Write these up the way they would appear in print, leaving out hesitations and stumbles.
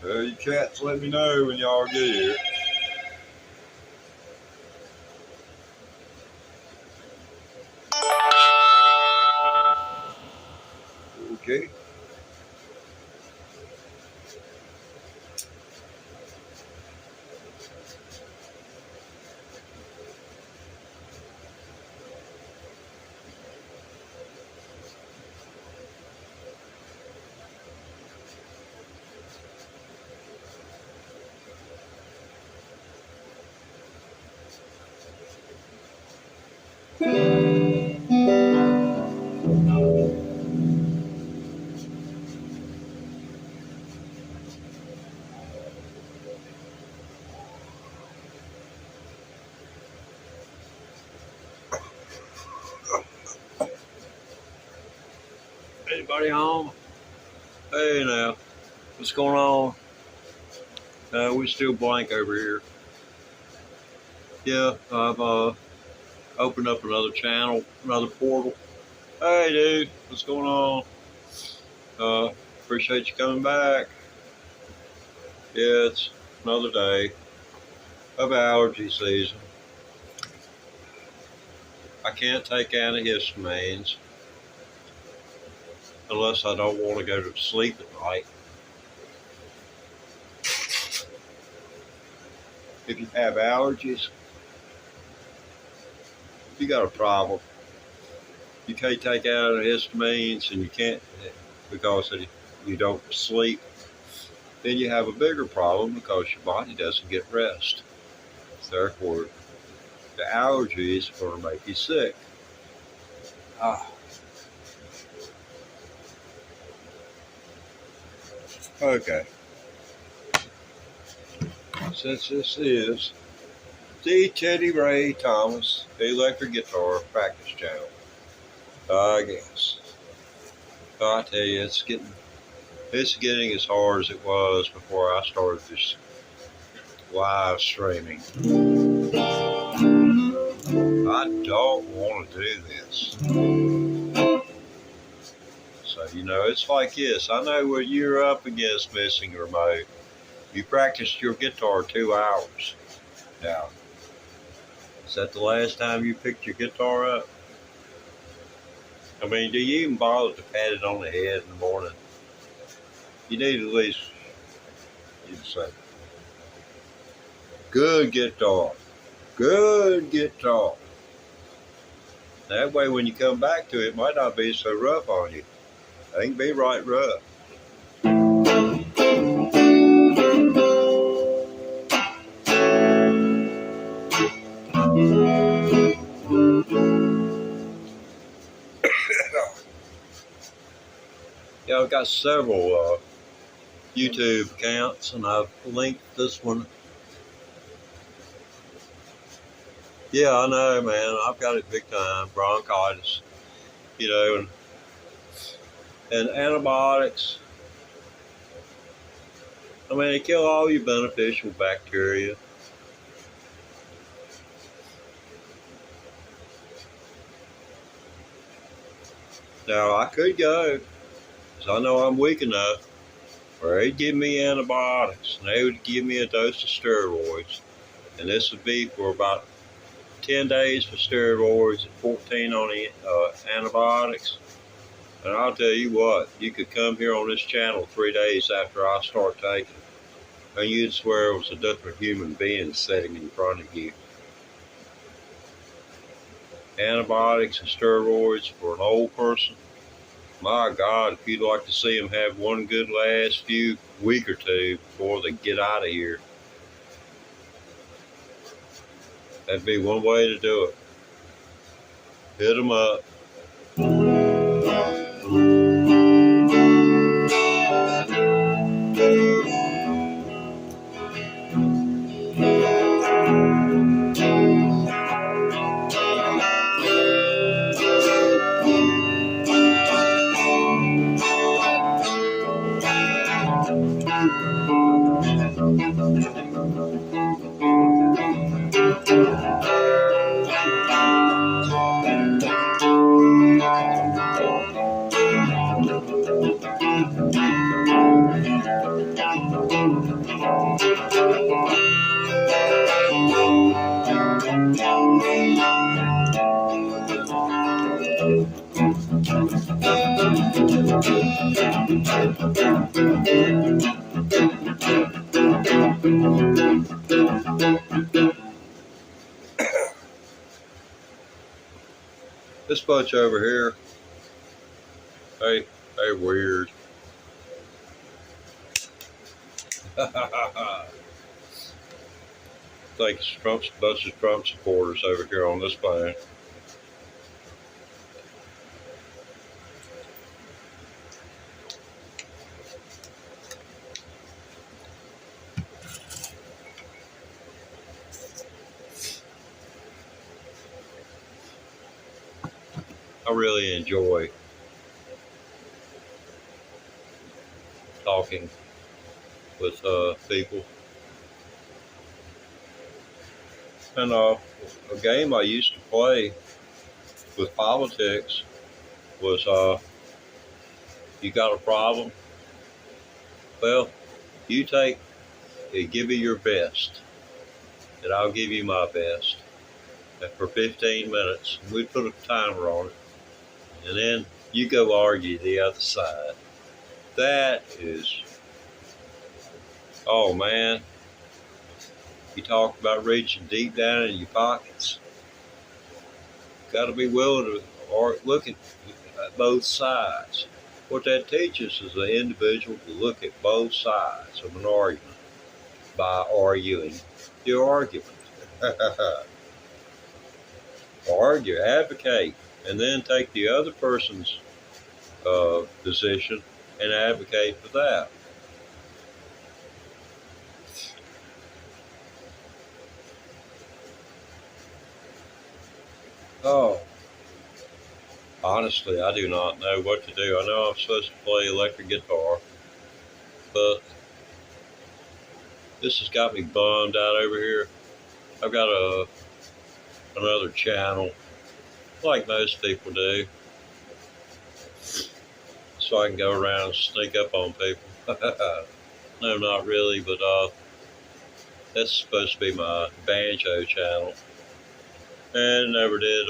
You chats, let me know when y'all get here. Okay. Anybody home? Hey now, what's going on? We're still blank over here. Yeah, I've opened up another channel, another portal. Hey dude, what's going on? Appreciate you coming back. Yeah, it's another day of allergy season. I can't take antihistamines unless I don't want to go to sleep at night. If you have allergies, you got a problem. You can't take antihistamines and you can't because you don't sleep. Then you have a bigger problem because your body doesn't get rest. Therefore, the allergies are going to make you sick. Okay. Since this is the Teddy Ray Thomas Electric Guitar Practice Channel, I guess. I tell you, it's getting as hard as it was before I started this live streaming. I don't want to do this. So, it's like this. I know what you're up against, Missing Remote. You practiced your guitar 2 hours. Now, is that the last time you picked your guitar up? I mean, do you even bother to pat it on the head in the morning? You need at least, you'd say, good guitar. Good guitar. That way when you come back to it, it might not be so rough on you. It can be right rough. Yeah, I've got several YouTube accounts, and I've linked this one. Yeah, I know, man. I've got it big time. Bronchitis, and antibiotics. I mean, they kill all your beneficial bacteria. Now, I could go, because I know I'm weak enough, where they'd give me antibiotics, and they would give me a dose of steroids, and this would be for about 10 days for steroids and 14 on the antibiotics. And I'll tell you what, you could come here on this channel 3 days after I start taking it, and you'd swear it was a different human being sitting in front of you. Antibiotics and steroids for an old person. My God, if you'd like to see them have one good last week or two before they get out of here, that'd be one way to do it. Hit them up. This bunch over here, they're weird. I think it's Trump's bunch of Trump supporters over here on this plane. I really enjoy talking with people. And a game I used to play with politics was you got a problem? Well, you give me your best, and I'll give you my best. And for 15 minutes, we put a timer on it, and then you go argue the other side. That is, oh man, you talk about reaching deep down in your pockets. Got to be willing to look at both sides. What that teaches is the individual to look at both sides of an argument by arguing the argument. Argue, advocate, and then take the other person's position and advocate for that. Oh, honestly, I do not know what to do. I know I'm supposed to play electric guitar, but this has got me bummed out over here. I've got another channel, like most people do, so I can go around and sneak up on people. No, not really, but that's supposed to be my banjo channel. And never did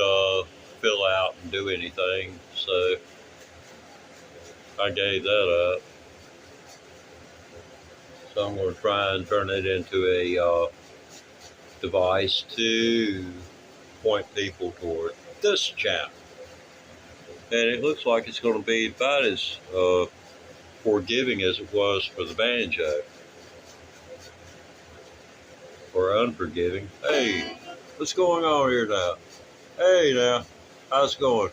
fill out and do anything, so I gave that up. So I'm going to try and turn it into a device to point people toward this channel. And it looks like it's going to be about as forgiving as it was for the banjo. Or unforgiving. Hey, what's going on here now? Hey now, how's it going?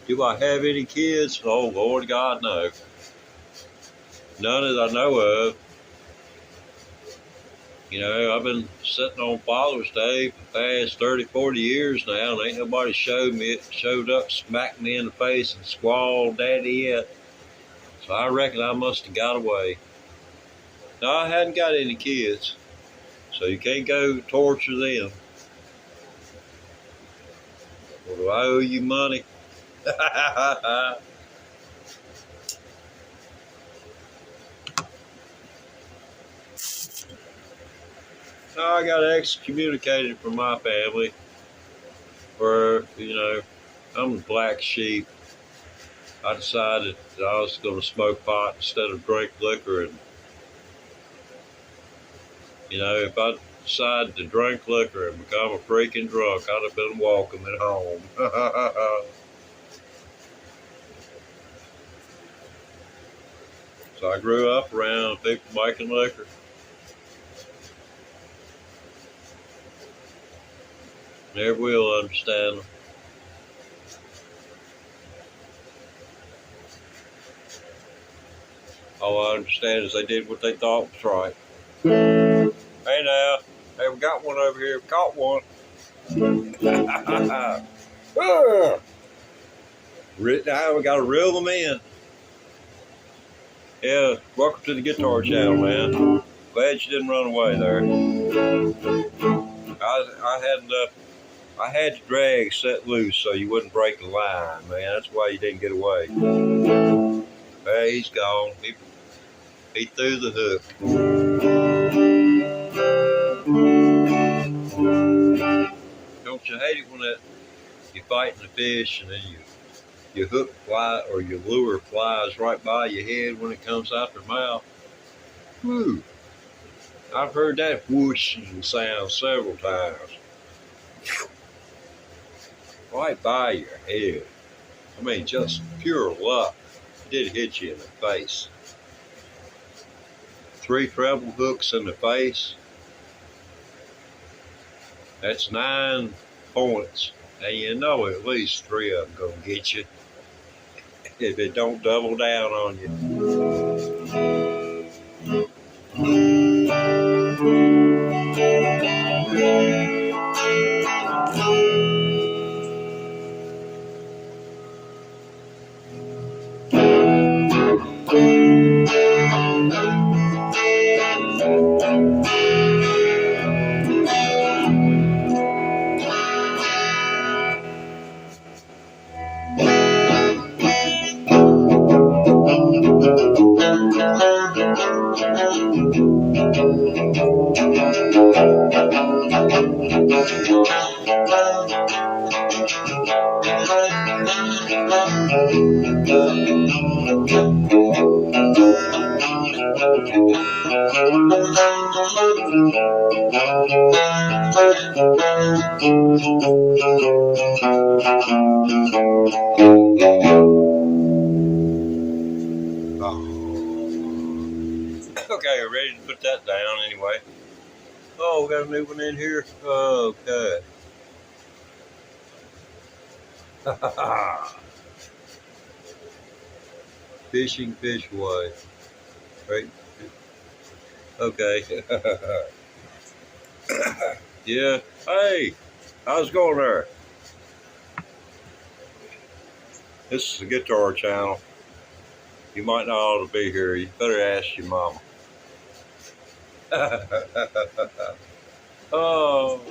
Do I have any kids? Oh, Lord God, no. None that I know of. You know, I've been sitting on Father's Day for the past 30, 40 years now, and ain't nobody showed up, smacked me in the face, and squalled daddy yet. So I reckon I must have got away. No, I hadn't got any kids, so you can't go torture them. Well, do I owe you money? So I got excommunicated from my family, where, you know, I'm the black sheep. I decided that I was going to smoke pot instead of drink liquor, and, you know, if I decided to drink liquor and become a freaking drunk, I'd have been welcome at home. So I grew up around people making liquor. Never will understand them. All I understand is they did what they thought was right. Hey now, hey, we got one over here. We caught one. Now we got to reel them in. Yeah, welcome to the guitar channel, man. Glad you didn't run away there. I had the drag set loose so you wouldn't break the line, man. That's why you didn't get away. Hey, he's gone. He threw the hook. Don't you hate it when you're fighting the fish and then your hook fly or your lure flies right by your head when it comes out their mouth? Whew. I've heard that whooshing sound several times. Right by your head. I mean, just pure luck. It did hit you in the face. 3 treble hooks in the face. That's 9 points. And you know at least 3 of them gonna get you if it don't double down on you. Okay, ready to put that down anyway. Oh, we got a new one in here. Okay. Fishing fish away. Right? Okay. Yeah. Hey, how's it going there? This is a guitar channel. You might not ought to be here. You better ask your mama. Oh.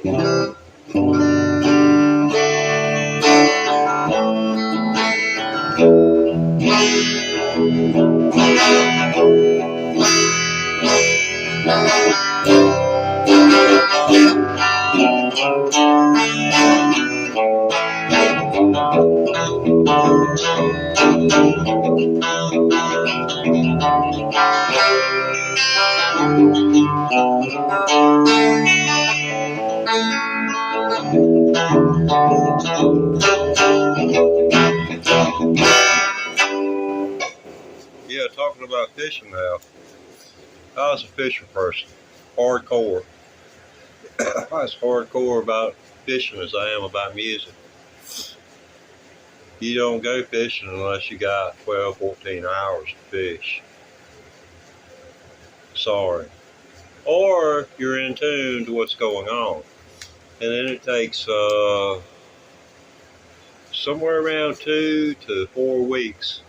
Yeah, talking about fishing now. I was a fisher person, hardcore. I'm as hardcore about fishing as I am about music. You don't go fishing unless you got 12, 14 hours to fish. Sorry. Or you're in tune to what's going on. And then it takes somewhere around 2 to 4 weeks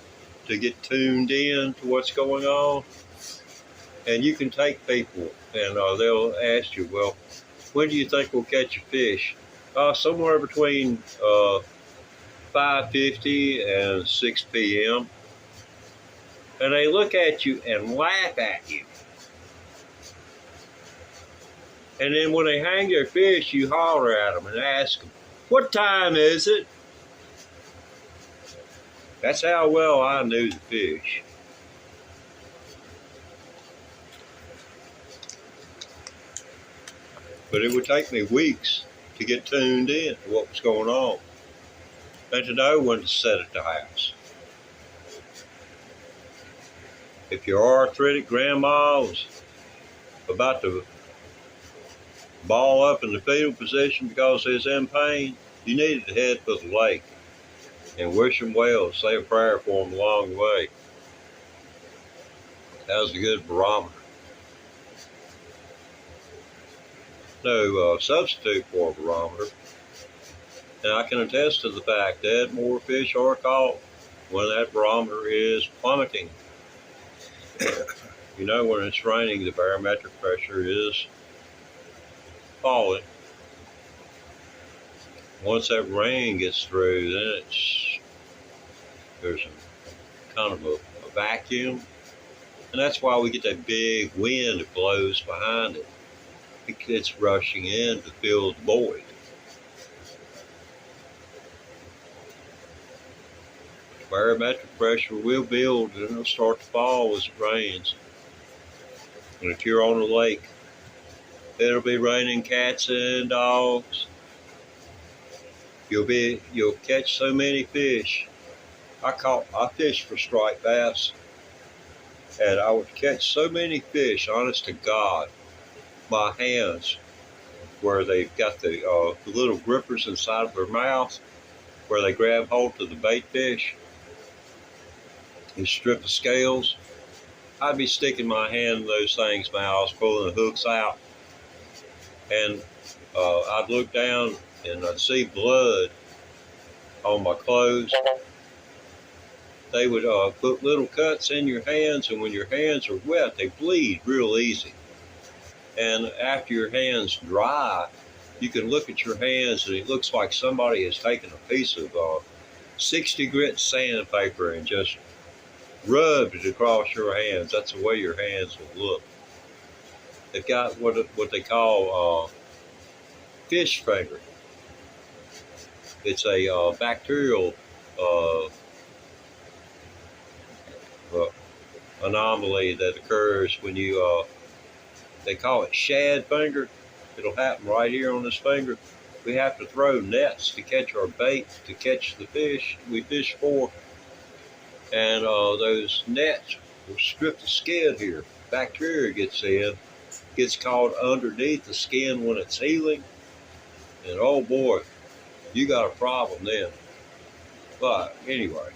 to get tuned in to what's going on. And you can take people and they'll ask you, well, when do you think we'll catch a fish? Somewhere between 5:50 and 6 p.m. And they look at you and laugh at you. And then when they hang their fish, you holler at them and ask them, what time is it? That's how well I knew the fish. But it would take me weeks to get tuned in to what was going on and to know when to set at the house. If your arthritic grandma was about to ball up in the fetal position because they was in pain, you needed to head for the lake and wish them well, say a prayer for them along the way. That was a good barometer. No substitute for a barometer. And I can attest to the fact that more fish are caught when that barometer is plummeting. You know, when it's raining, the barometric pressure is falling. Once that rain gets through, then there's a kind of a vacuum. And that's why we get that big wind that blows behind it. It's rushing in to fill the void. Barometric pressure will build and it'll start to fall as it rains. And if you're on a lake, it'll be raining cats and dogs. You'll catch so many fish. I fished for striped bass, and I would catch so many fish, honest to God, my hands, where they've got the little grippers inside of their mouth, where they grab hold to the bait fish and strip the scales. I'd be sticking my hand in those things' mouths, pulling the hooks out, and I'd look down and I'd see blood on my clothes. They would put little cuts in your hands, and when your hands are wet, they bleed real easy. And after your hands dry, you can look at your hands and it looks like somebody has taken a piece of 60 grit sandpaper and just rubbed it across your hands. That's the way your hands will look. They've got what they call fish finger. It's a bacterial anomaly that occurs when you, they call it shad finger. It'll happen right here on this finger. We have to throw nets to catch our bait, to catch the fish we fish for. And those nets will strip the skin here. Bacteria gets caught underneath the skin when it's healing. And oh boy, you got a problem then. But anyway.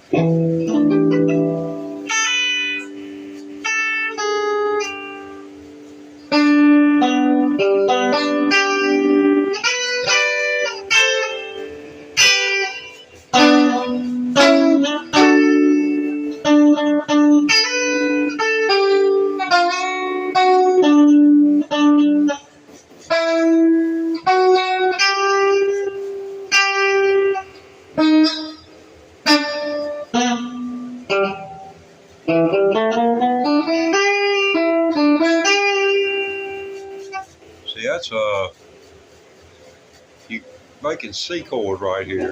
See, that's you making C chord right here.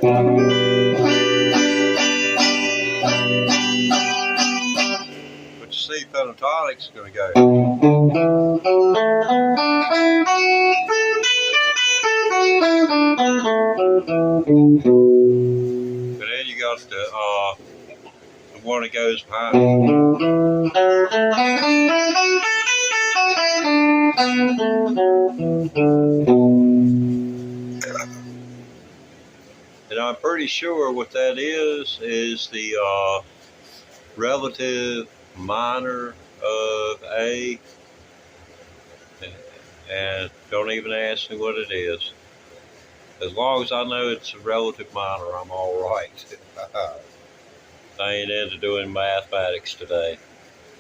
But you see, pentatonic's going to go. But then you got the one that goes behind. And I'm pretty sure what that is the relative minor of A. And don't even ask me what it is. As long as I know it's a relative minor, I'm all right. I ain't into doing mathematics today.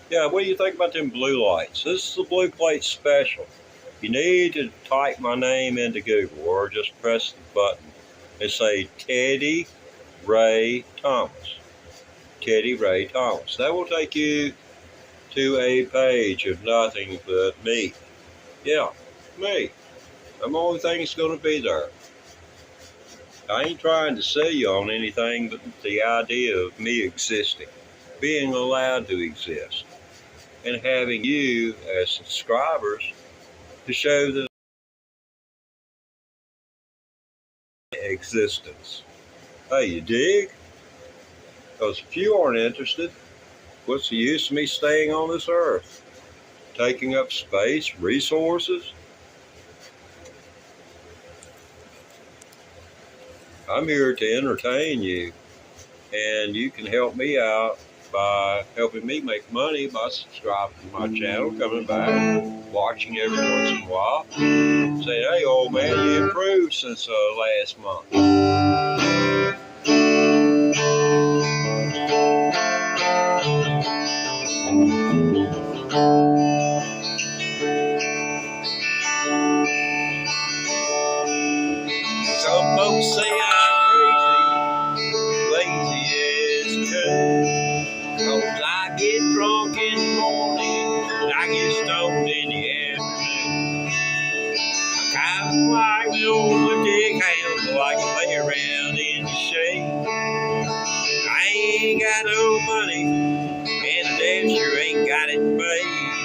Yeah, what do you think about them blue lights? This is the Blue Plate Special. You need to type my name into Google or just press the button and say Teddy Ray Thomas. Teddy Ray Thomas. That will take you to a page of nothing but me. Yeah, me. I'm the only thing that's going to be there. I ain't trying to sell you on anything but the idea of me existing, being allowed to exist, and having you as subscribers to show the existence. Hey, you dig? Because if you aren't interested, what's the use of me staying on this earth? Taking up space, resources? I'm here to entertain you, and you can help me out by helping me make money by subscribing to my channel, coming back, watching every once in a while, saying, hey, old man, you improved since last month. Some folks say I'm crazy, lazy as a coon, 'cause I get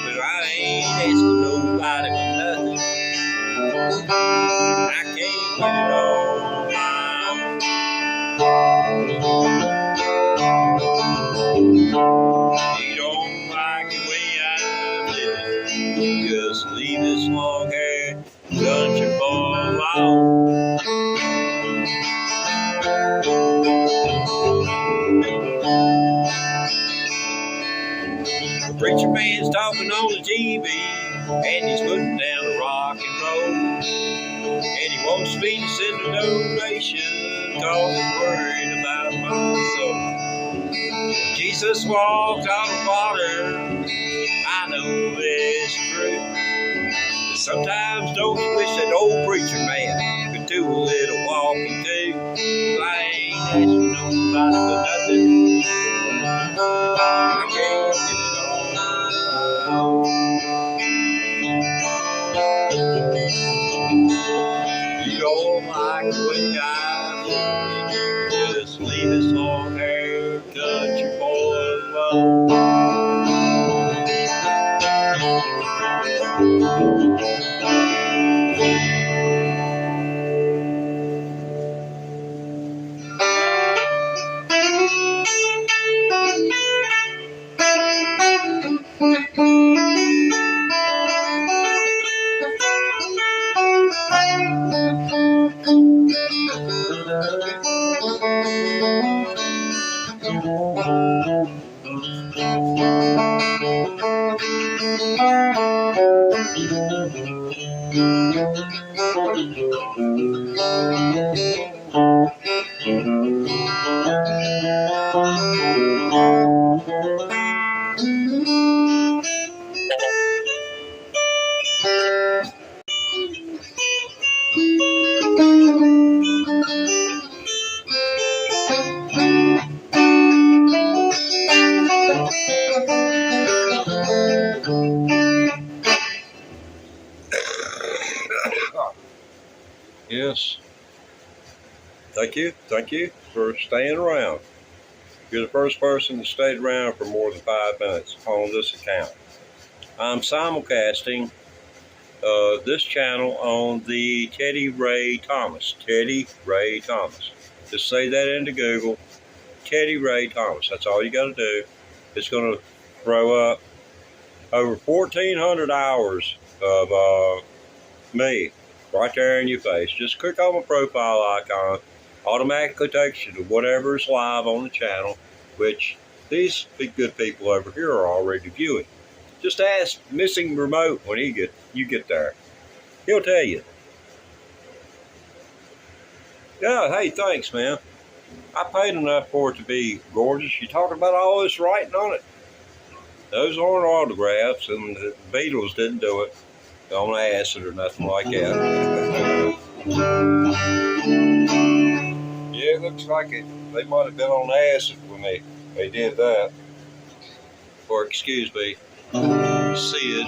but I ain't asking nobody for nothing. I can't get it all on my own. You don't like the way I'm living, just leave this long hair country boy alone. The preacher man's talking on the TV, and he's putting down a rock and roll. And he wants me to send a donation, cause he's worried about my soul. Jesus walked on water, I know it's true. But sometimes don't you wish that old preacher man could do a little walking too? I ain't asking nobody for nothing. I can't get it all. You don't like the way I'm living, just leave this long hair country boy alone. Yes. Thank you for staying around. You're the first person that stayed around for more than 5 minutes on this account. I'm simulcasting this channel on the Teddy Ray Thomas. Teddy Ray Thomas. Just say that into Google. Teddy Ray Thomas. That's all you got to do. It's going to throw up over 1,400 hours of me right there in your face. Just click on my profile icon. Automatically takes you to whatever's live on the channel, which these big good people over here are already viewing. Just ask Missing Remote when you get there. He'll tell you. Yeah, hey, thanks, man. I paid enough for it to be gorgeous. You talking about all this writing on it? Those aren't autographs, and the Beatles didn't do it on acid or nothing like that. Yeah, it looks like it. They might have been on acid when they did that. Or excuse me, Sid.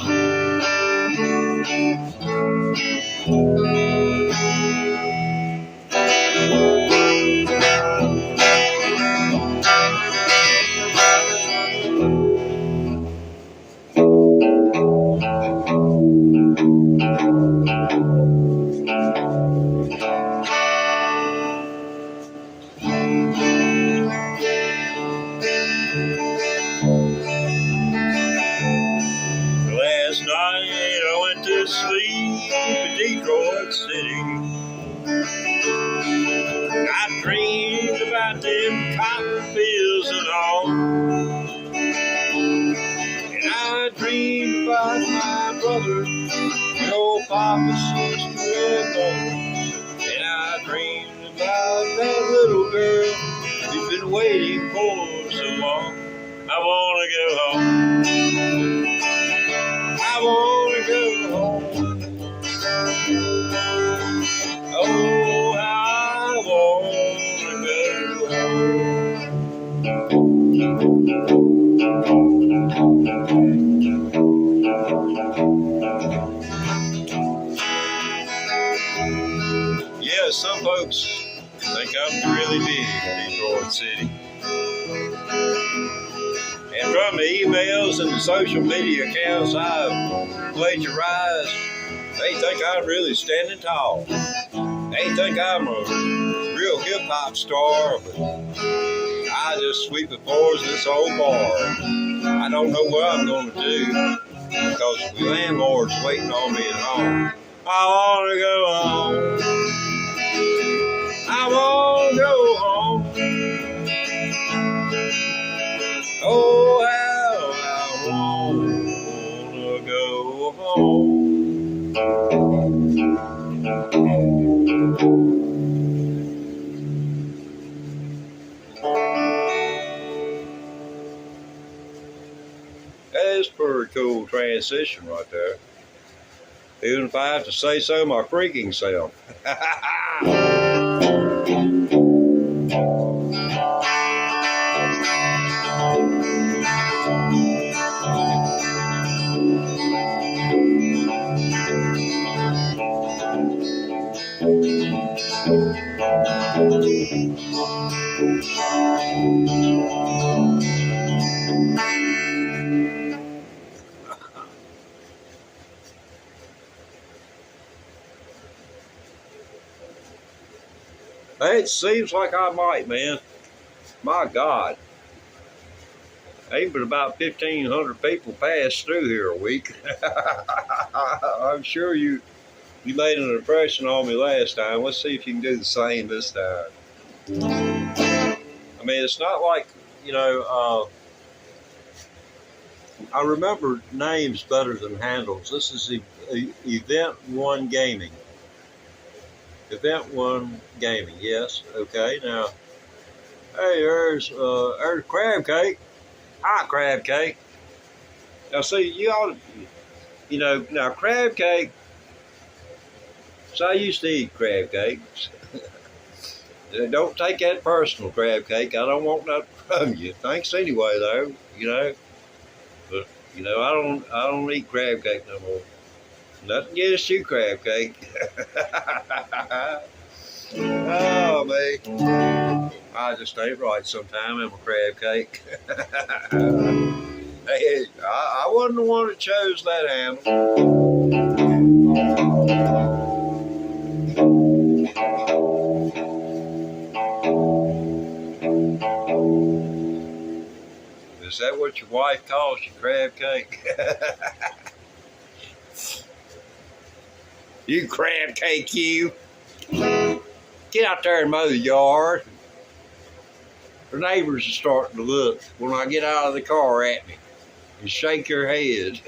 Last night I went to sleep in Detroit City. I dreamed about them cotton fields and all. And I dreamed about my brother, your old papa, sister, and mother. And I dreamed about that little girl who's been waiting for so long. I wanna go home. I wanna go home. Oh, how I wanna go home. Yeah, some folks think I'm really big in Detroit City. And from the emails and the social media accounts I've plagiarized, they think I'm really standing tall. They think I'm a real hip-hop star, but I just sweep the floors of this old bar. I don't know what I'm going to do because the landlord's waiting on me at home. I want to go home. I want to go home. Oh, how I want to go home. That's a pretty cool transition right there. Even if I have to say so my freaking self. It seems like I might, man. My God. Ain't but about 1,500 people pass through here a week. I'm sure you made an impression on me last time. Let's see if you can do the same this time. I mean, it's not like, I remember names better than handles. This is Event One Gaming. Event One Gaming, yes. Okay, now, hey, there's crab cake. Hi, crab cake. Now, see, you ought to, now crab cake. So I used to eat crab cakes. Don't take that personal, crab cake. I don't want that from you. Thanks anyway, though. But I don't eat crab cake no more. Nothing against you, crab cake. Oh, man. I just ain't right sometime. I'm a crab cake. Hey, I wasn't the one that chose that handle. Is that what your wife calls you, crab cake? You crab cake, you. Get out there and mow the yard. The neighbors are starting to look when I get out of the car at me and shake their head.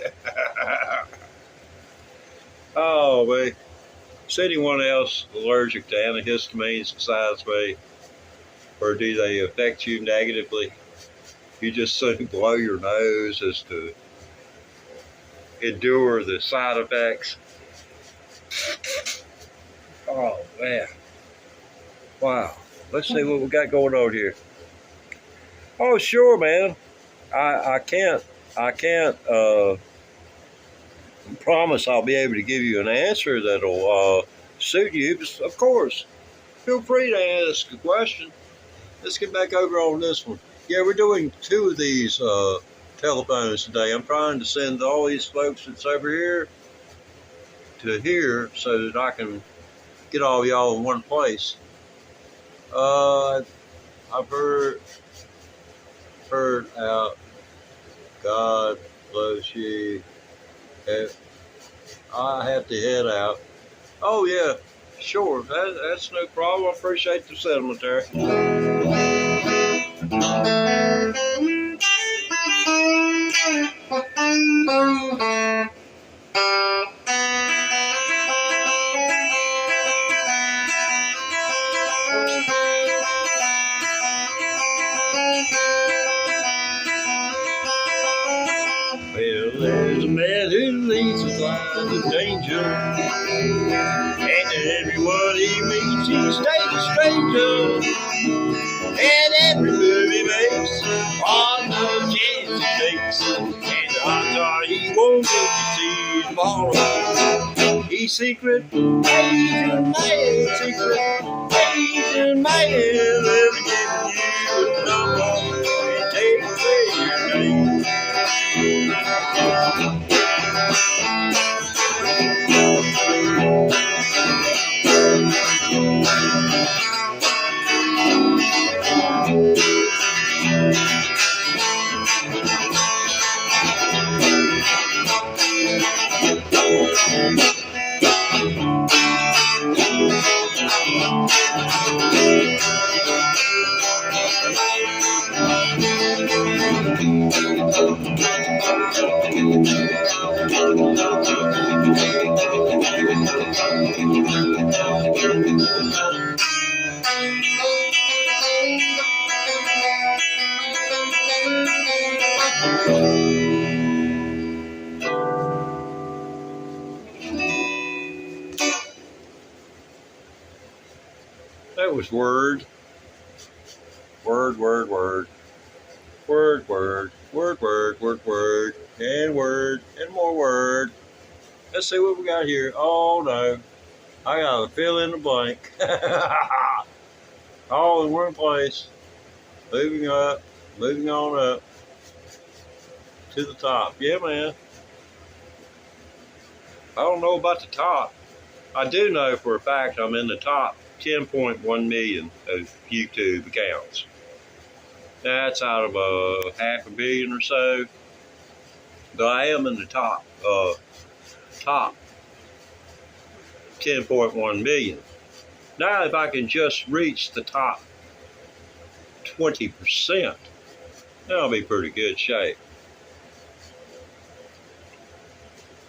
Oh, man. Is anyone else allergic to antihistamines besides me? Or do they affect you negatively? You just so blow your nose as to endure the side effects. Oh, man. Wow. Let's see what we got going on here. Oh, sure, man. I can't promise I'll be able to give you an answer that'll suit you. But of course, feel free to ask a question. Let's get back over on this one. Yeah, we're doing 2 of these telephones today. I'm trying to send all these folks that's over here to here so that I can get all of y'all in one place. I've heard out. God bless you. I have to head out. Oh yeah, sure. That's no problem. I appreciate the settlement there. Well, there's a man who leads his life in danger, and to everyone he meets, he stays a stranger. And every move he makes, on the chance he takes, and the odds are he won't get to see tomorrow. He's secret, Asian man, secret, Asian man, they're giving you a number and take away your name. That was word, word, word, word, word, word, word, word, word, and more word. Let's see what we got here. Oh no, I gotta fill in the blank. All in one place. Moving up, moving on up to the top. Yeah, man. I don't know about the top. I do know for a fact I'm in the top 10.1 million of YouTube accounts. That's out of half a billion or so. But I am in the top 10.1 million. Now, if I can just reach the top 20%, that'll be pretty good shape.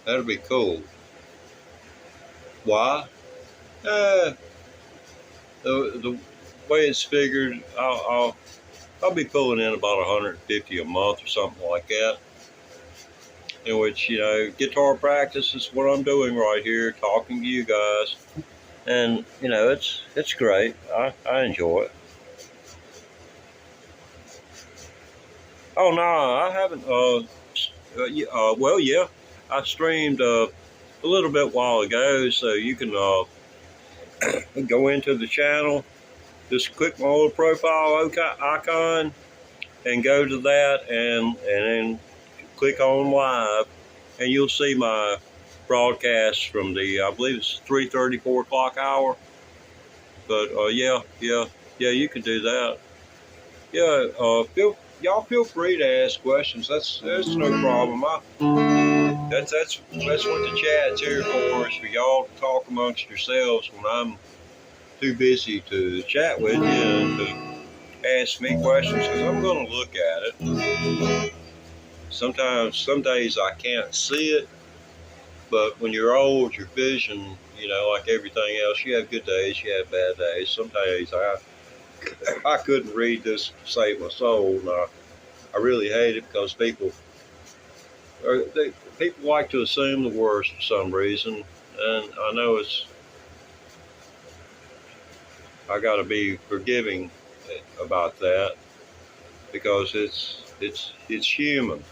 That'll be cool. Why? The way it's figured, I'll be pulling in about 150 a month or something like that. In which, you know, guitar practice is what I'm doing right here, talking to you guys, and you know, it's great. I enjoy it. Oh no, I haven't. Well, yeah, I streamed a little bit while ago, so you can go into the channel, just click my little profile icon, and go to that, and then click on live, and you'll see my broadcast from the, I believe it's 3:30, 4 o'clock hour. But yeah, you can do that. Yeah, y'all feel free to ask questions. That's no problem. That's what the chat's here for, is for y'all to talk amongst yourselves when I'm too busy to chat with you and to ask me questions, because I'm going to look at it. Sometimes, some days I can't see it, but when you're old, your vision, you know, like everything else, you have good days, you have bad days. Some days I couldn't read this to save my soul, and I really hate it, because people like to assume the worst for some reason, and I know I got to be forgiving about that, because it's human.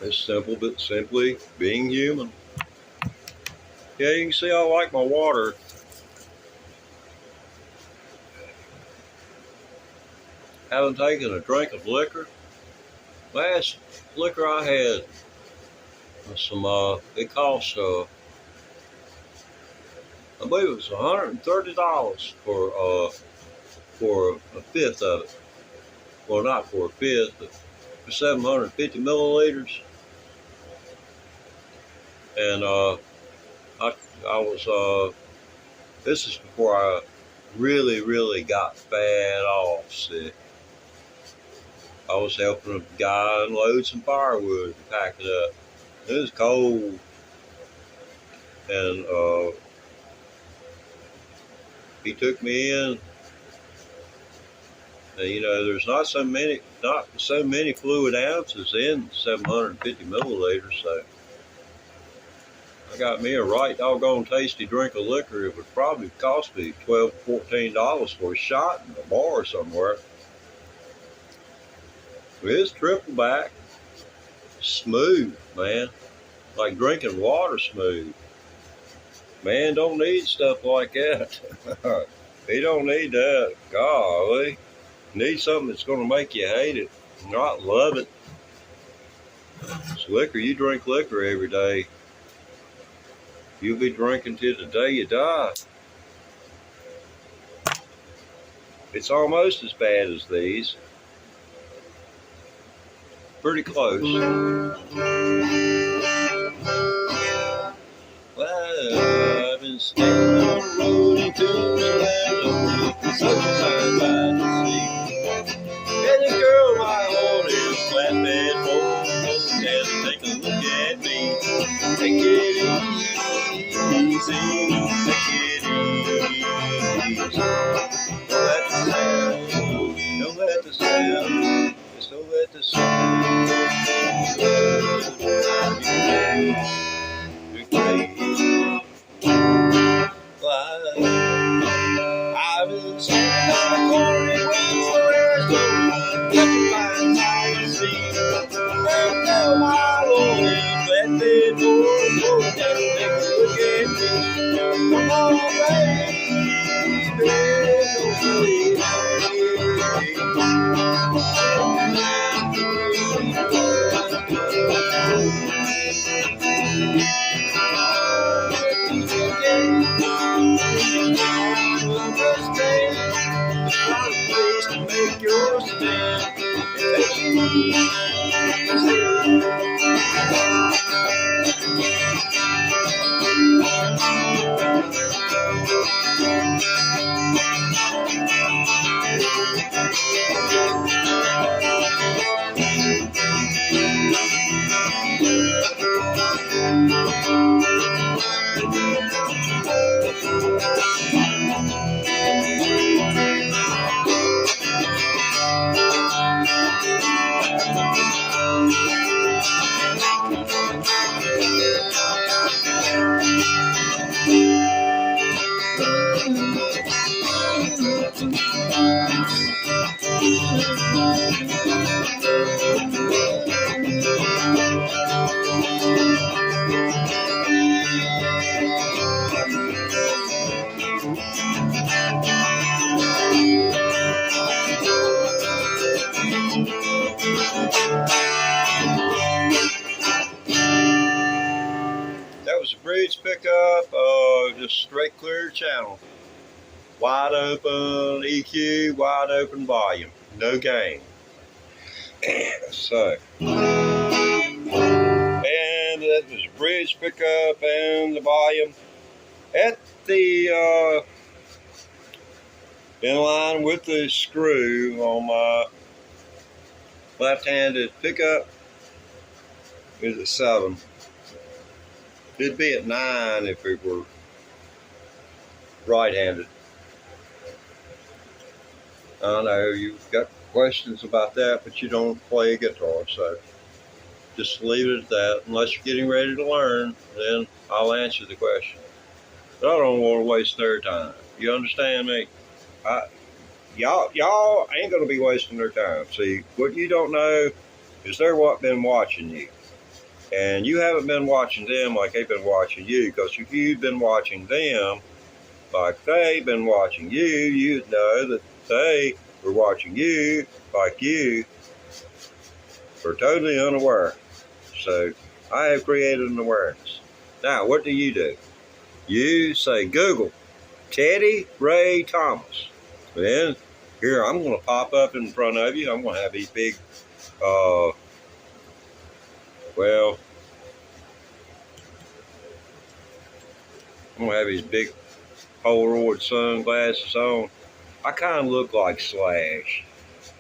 It's simple, but simply being human. Yeah, you can see I like my water. Haven't taken a drink of liquor. Last liquor I had was some, it cost, I believe it was $130 for a fifth of it. Well, not for a fifth, but for 750 milliliters. And I was, this is before I really got bad off sick. I was helping a guy unload some firewood and pack it up. It was cold, and he took me in. And, you know, there's not so many fluid ounces in 750 milliliters, so I got me a right doggone tasty drink of liquor. It would probably cost me $12 to $14 for a shot in a bar somewhere. It's triple back, smooth, man, like drinking water smooth. Man don't need stuff like that. He don't need that. Golly, need something that's going to make you hate it, not love it. It's liquor. You drink liquor every day, you'll be drinking till the day you die. It's almost as bad as these. pretty close. Well, I've been standing on the road in Tucson, such a fine sight to see. And the girl my heart is flatbed for, and take a look at me. Take it easy, take it easy. Don't let the sound, don't let the sound, just don't let the sound I've been standing on the corner and waiting for Arizona, such a fine sight to see. And now my Lord is flatbed for, down and take a look at me. Come on, baby, don't leave me. Make your stand. That was a bridge pickup, just straight clear channel. Wide open EQ, wide open volume, no gain. So, and that was a bridge pickup and the volume at the, in line with the screw on my left-handed pickup is at 7. It'd be at 9 if it were right-handed. I know you've got questions about that, but you don't play a guitar, so just leave it at that. Unless you're getting ready to learn, then I'll answer the question. But I don't want to waste their time. You understand me? Y'all ain't gonna be wasting their time. See, what you don't know is they're been watching you. And you haven't been watching them like they've been watching you, because if you've been watching them like they've been watching you, you'd know that they were watching you like you were totally unaware. So I have created an awareness. Now, what do? You say, Google Teddy Ray Thomas. Then here, I'm going to pop up in front of you. I'm going to have these big, well, I'm going to have these big Polaroid sunglasses on. I kind of look like Slash.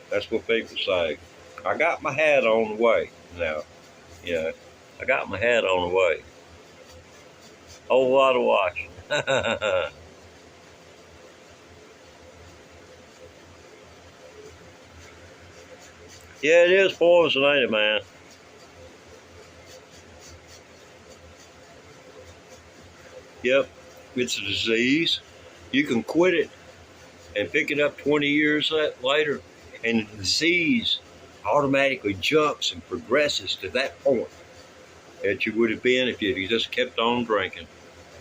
That's what people say. I got my hat on the way now. Yeah, I got my hat on the way. Whole lot of watching. Yeah, it is poison, ain't it, man? Yep, it's a disease. You can quit it and pick it up 20 years later, and the disease automatically jumps and progresses to that point that you would have been if you just kept on drinking.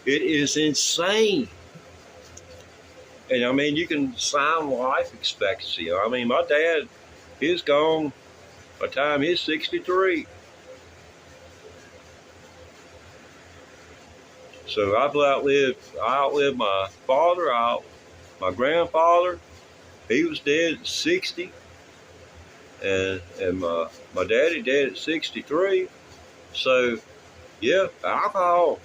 It is insane. And I mean, you can sign life expectancy. I mean, my dad is gone by the time he's 63. So I outlived my father, my grandfather. He was dead at 60. and my daddy dead at 63. So yeah, alcohol.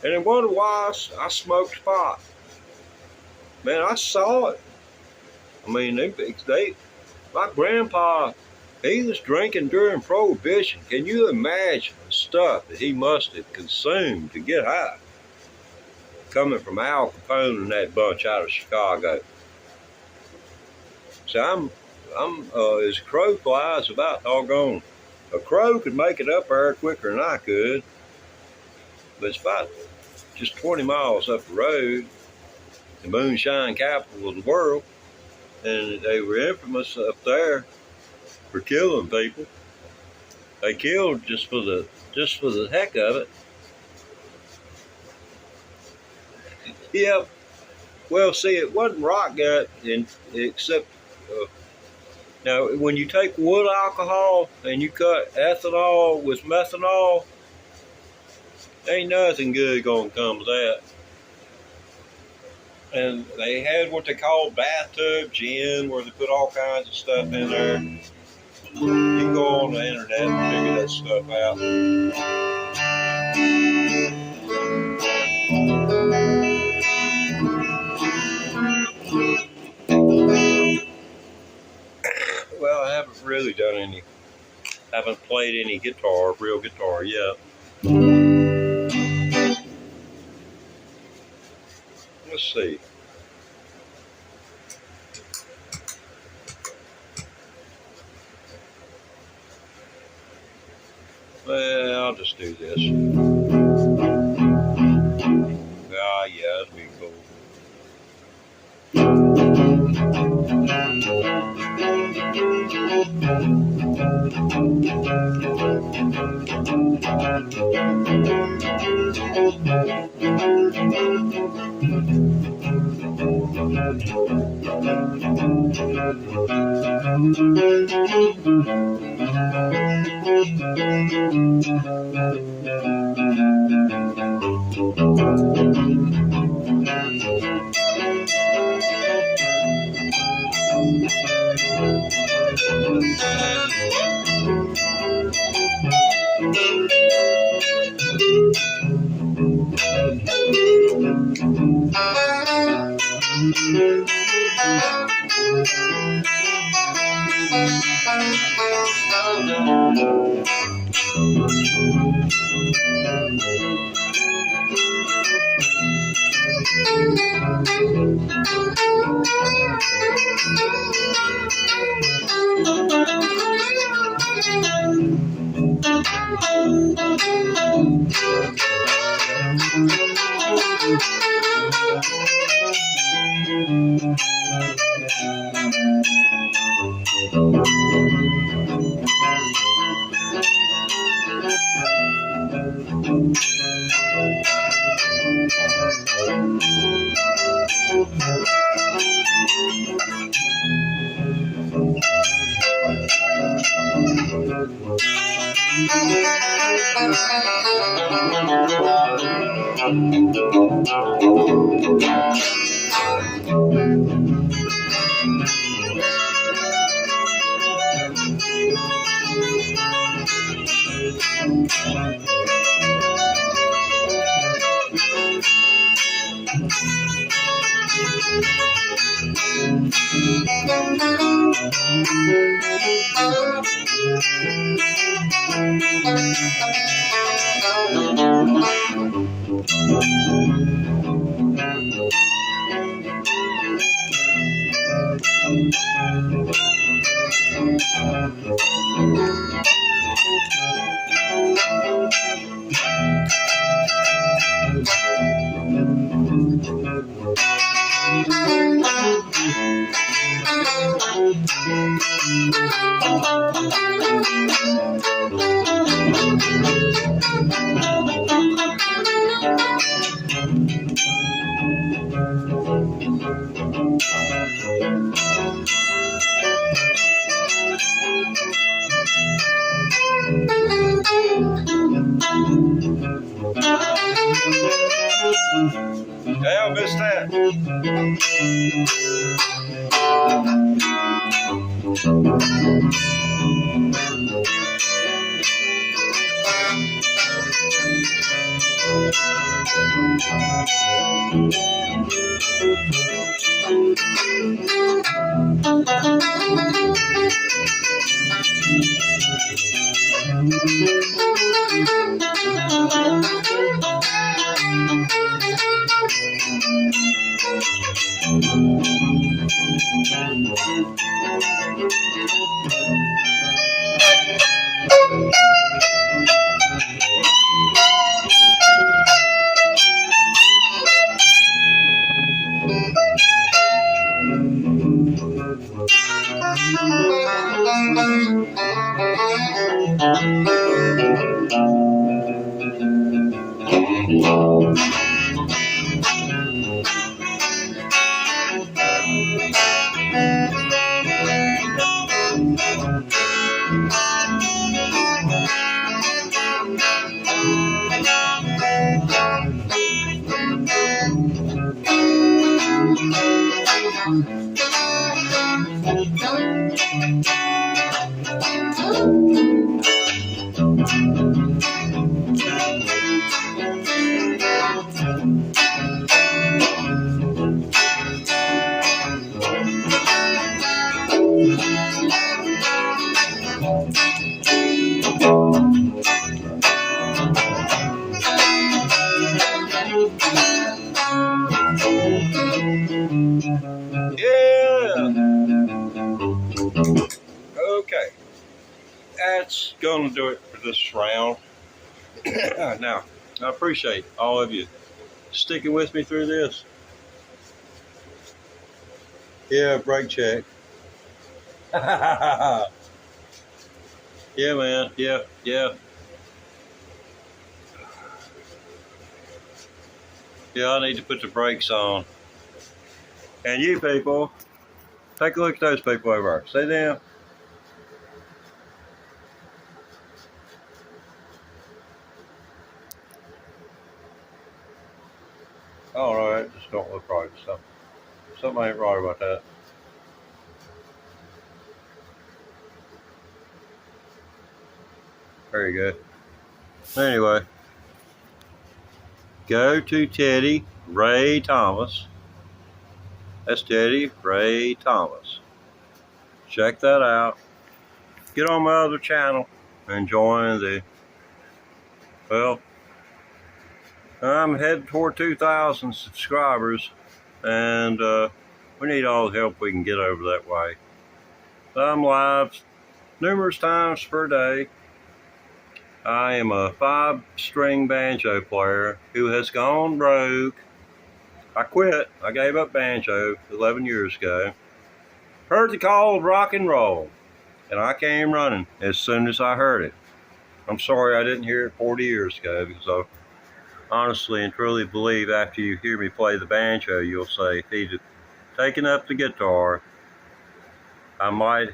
And then wonder why I smoked pot. Man, I saw it. I mean, my grandpa, he was drinking during Prohibition. Can you imagine the stuff that he must have consumed to get high? Coming from Al Capone and that bunch out of Chicago. So I'm as crow flies about doggone. A crow could make it up there quicker than I could. But it's about just 20 miles up the road, the moonshine capital of the world. And they were infamous up there for killing people. They killed just for the heck of it. Yeah, well, see, it wasn't rock gut, except now when you take wood alcohol and you cut ethanol with methanol, ain't nothing good gonna come of that. And they had what they call bathtub gin, where they put all kinds of stuff in there. You can go on the internet and figure that stuff out. Well, I haven't really haven't played any real guitar yet. Let's see. Well, I'll just do this. Ah, yeah, that'd be cool. Hey, I missed that. Yeah. Okay. That's going to do it for this round. Now, I appreciate all of you sticking with me through this. Yeah, brake check. Yeah, man. Yeah. Yeah, I need to put the brakes on. And you people, take a look at those people over there. See them? All right, just don't look right. Something ain't right about that. Very good. Anyway, go to Teddy Ray Thomas. That's Teddy Ray Thomas. Check that out. Get on my other channel and join the, well, I'm heading toward 2,000 subscribers, and we need all the help we can get over that way. I'm live numerous times per day. I am a 5-string banjo player who has gone rogue. I quit. I gave up banjo 11 years ago. Heard the call of rock and roll, and I came running as soon as I heard it. I'm sorry I didn't hear it 40 years ago, because I honestly and truly believe after you hear me play the banjo, you'll say, if he'd taken up the guitar, I might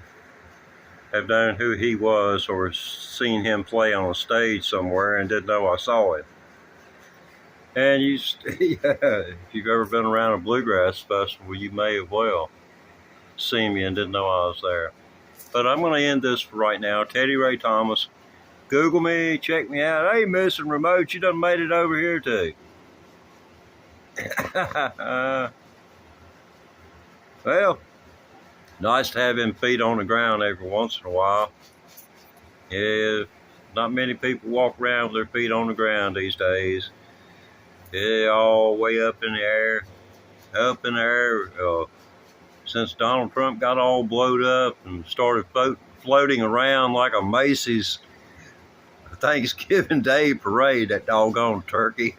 have known who he was or seen him play on a stage somewhere and didn't know I saw it. And yeah, if you've ever been around a bluegrass festival, you may have well seen me and didn't know I was there. But I'm going to end this for right now. Teddy Ray Thomas. Google me, check me out. Hey, Missing Remote, you done made it over here too. Well, nice to have him feet on the ground every once in a while. Yeah, not many people walk around with their feet on the ground these days. Yeah, all way up in the air. Up in the air. Since Donald Trump got all blowed up and started floating around like a Macy's Thanksgiving Day parade, that doggone turkey.